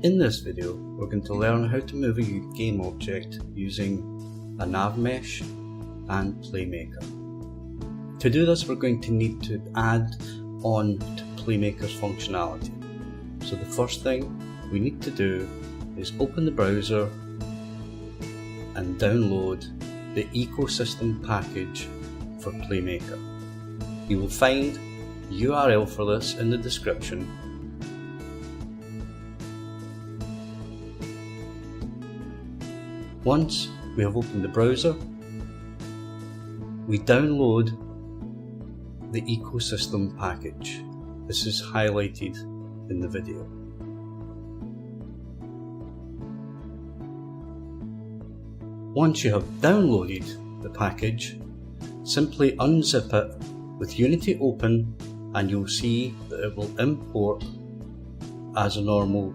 In this video, we're going to learn how to move a game object using a NavMesh and Playmaker. To do this, we're going to need to add on to Playmaker's functionality. So the first thing we need to do is open the browser and download the ecosystem package for Playmaker. You will find the URL for this in the description. Once we have opened the browser, we download the ecosystem package. This is highlighted in the video. Once you have downloaded the package, simply unzip it with Unity open and you'll see that it will import as a normal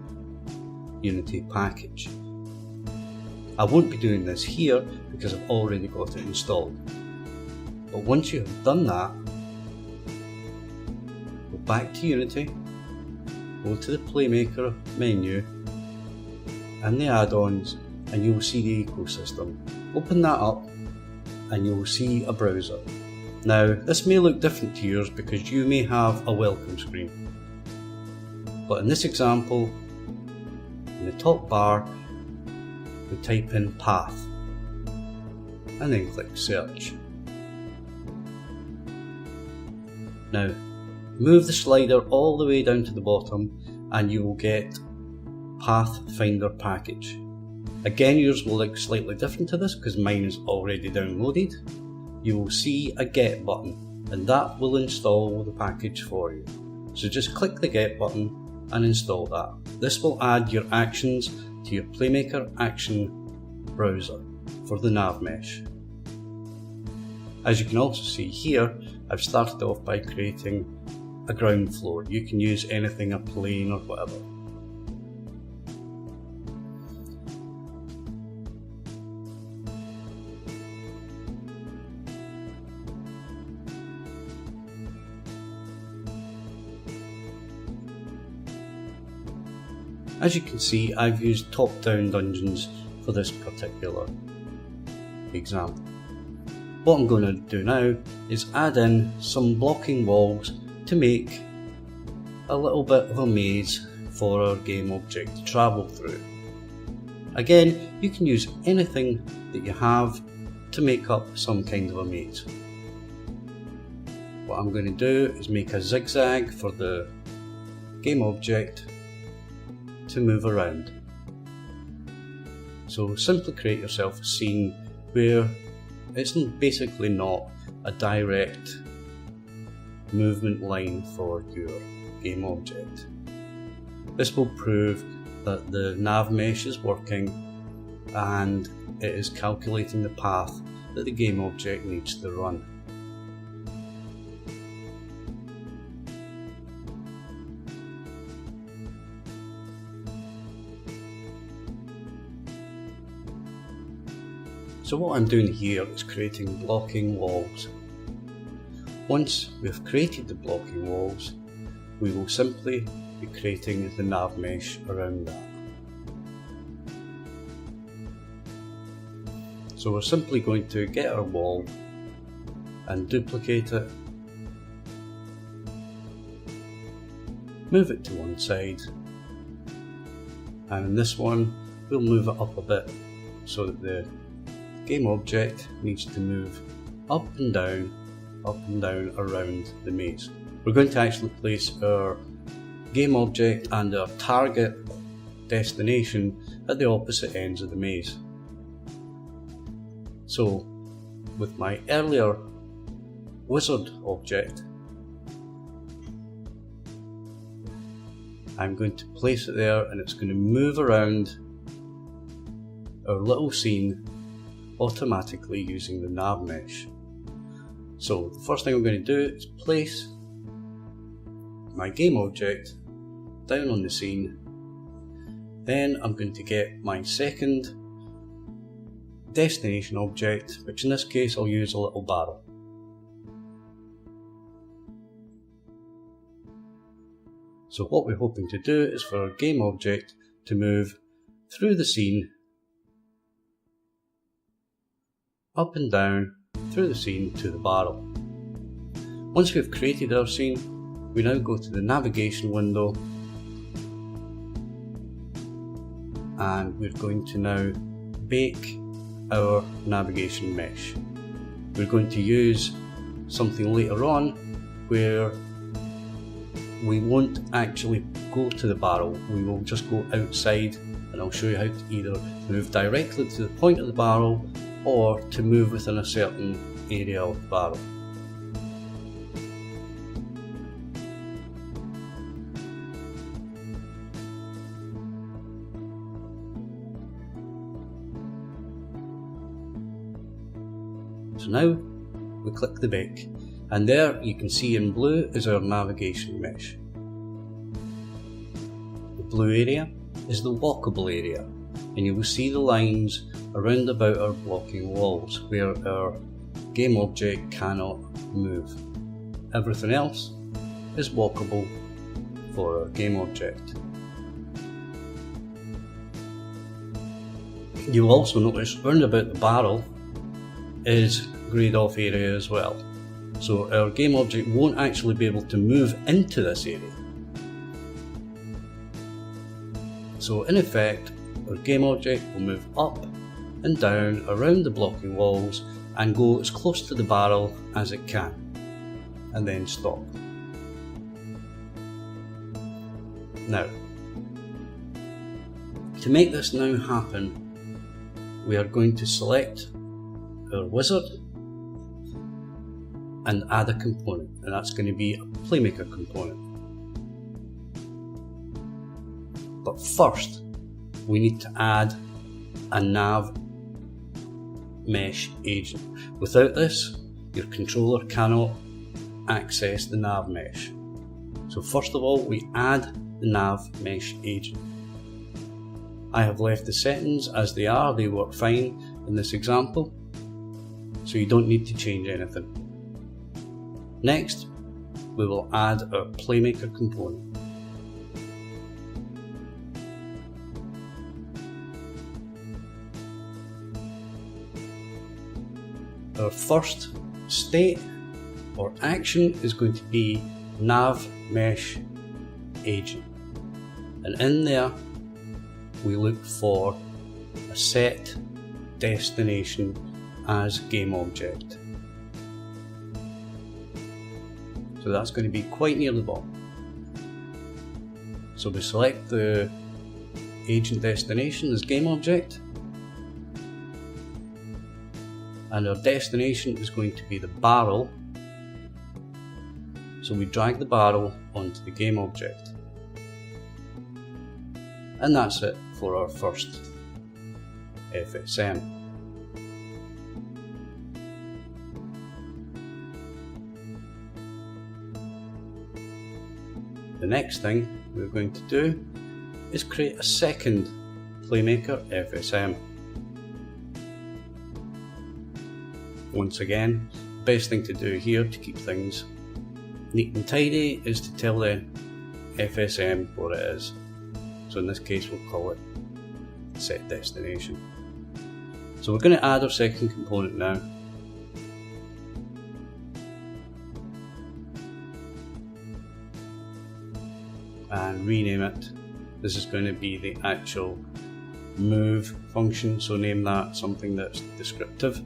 Unity package. I won't be doing this here because I've already got it installed. But once you have done that, go back to Unity, go to the Playmaker menu and the add-ons, and you will see the ecosystem. Open that up and you will see a browser. Now this may look different to yours because you may have a welcome screen. But in this example, in the top bar, we type in path and then click search. Now move the slider all the way down to the bottom and you will get Pathfinder package. Again, yours will look slightly different to this because mine is already downloaded. You will see a get button and that will install the package for you. So just click the get button and install that. This will add your actions to your Playmaker action browser for the NavMesh. As you can also see here, I've started off by creating a ground floor. You can use anything, a plane or whatever. As you can see, I've used top-down dungeons for this particular example. What I'm going to do now is add in some blocking walls to make a little bit of a maze for our game object to travel through. Again, you can use anything that you have to make up some kind of a maze. What I'm going to do is make a zigzag for the game object to move around. So simply create yourself a scene where it's basically not a direct movement line for your game object. This will prove that the NavMesh is working and it is calculating the path that the game object needs to run. So what I'm doing here is creating blocking walls. Once we've created the blocking walls, we will simply be creating the NavMesh around that. So we're simply going to get our wall and duplicate it, move it to one side, and in this one we'll move it up a bit so that the game object needs to move up and down around the maze. We're going to actually place our game object and our target destination at the opposite ends of the maze. So with my earlier wizard object, I'm going to place it there and it's going to move around our little scene automatically using the NavMesh. So the first thing I'm going to do is place my game object down on the scene. Then I'm going to get my second destination object, which in this case I'll use a little barrel. So what we're hoping to do is for our game object to move through the scene, up and down through the scene to the barrel. Once we've created our scene, we now go to the navigation window and we're going to now bake our navigation mesh. We're going to use something later on where we won't actually go to the barrel, we will just go outside, and I'll show you how to either move directly to the point of the barrel or to move within a certain area of the barrel. So now we click the bake, and there you can see in blue is our navigation mesh. The blue area is the walkable area, and you will see the lines around about our blocking walls where our game object cannot move. Everything else is walkable for our game object. You'll also notice round about the barrel is grayed off area as well. So our game object won't actually be able to move into this area. So in effect, our game object will move up and down around the blocking walls and go as close to the barrel as it can, and then stop. Now, to make this now happen, we are going to select our wizard and add a component, and that's going to be a Playmaker component. But first, we need to add a NavMesh agent. Without this, your controller cannot access the NavMesh. So first of all, we add the NavMesh agent. I have left the settings as they are, they work fine in this example, so you don't need to change anything. Next, we will add our Playmaker component. Our first state or action is going to be NavMesh agent, and in there we look for a set destination as game object. So that's going to be quite near the bottom. So we select the agent destination as game object, and our destination is going to be the barrel. So we drag the barrel onto the game object. And that's it for our first FSM. The next thing we're going to do is create a second Playmaker FSM. Once again, the best thing to do here to keep things neat and tidy is to tell the FSM what it is. So in this case we'll call it set destination. So we're going to add our second component now. And rename it. This is going to be the actual move function, so name that something that's descriptive.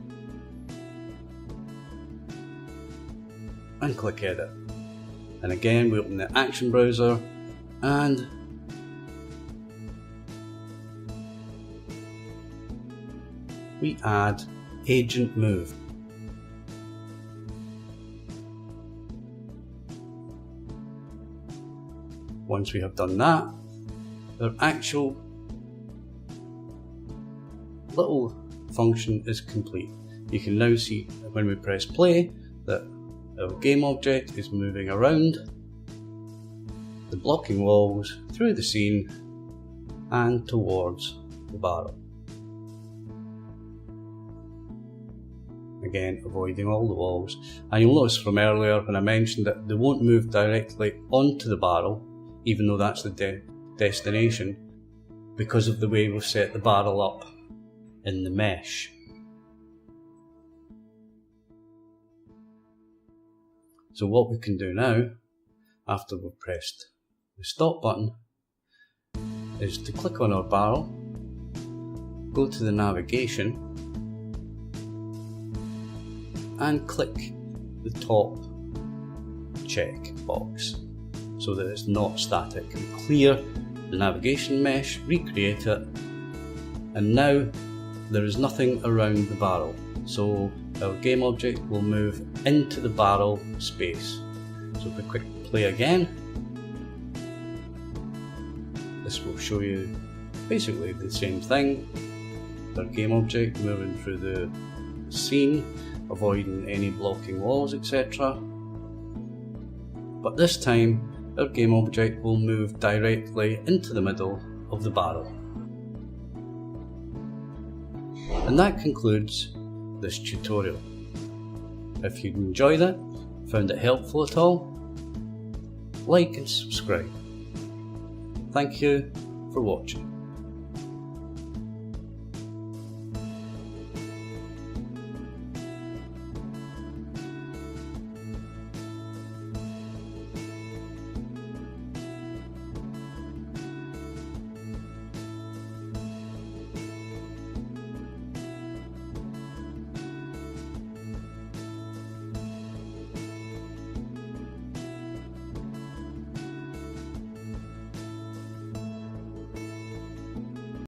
And click edit. And again we open the action browser and we add agent move. Once we have done that, our actual little function is complete. You can now see when we press play that our game object is moving around the blocking walls, through the scene and towards the barrel. Again, avoiding all the walls. And you'll notice from earlier when I mentioned that they won't move directly onto the barrel, even though that's the destination, because of the way we've set the barrel up in the mesh. So what we can do now, after we've pressed the stop button, is to click on our barrel, go to the navigation and click the top check box so that it's not static, and clear the navigation mesh, recreate it, and now there is nothing around the barrel, so our game object will move into the barrel space. So if we click play again, this will show you basically the same thing, our game object moving through the scene, avoiding any blocking walls, etc. But this time our game object will move directly into the middle of the barrel. And that concludes this tutorial. If you enjoyed it, found it helpful at all, like and subscribe. Thank you for watching.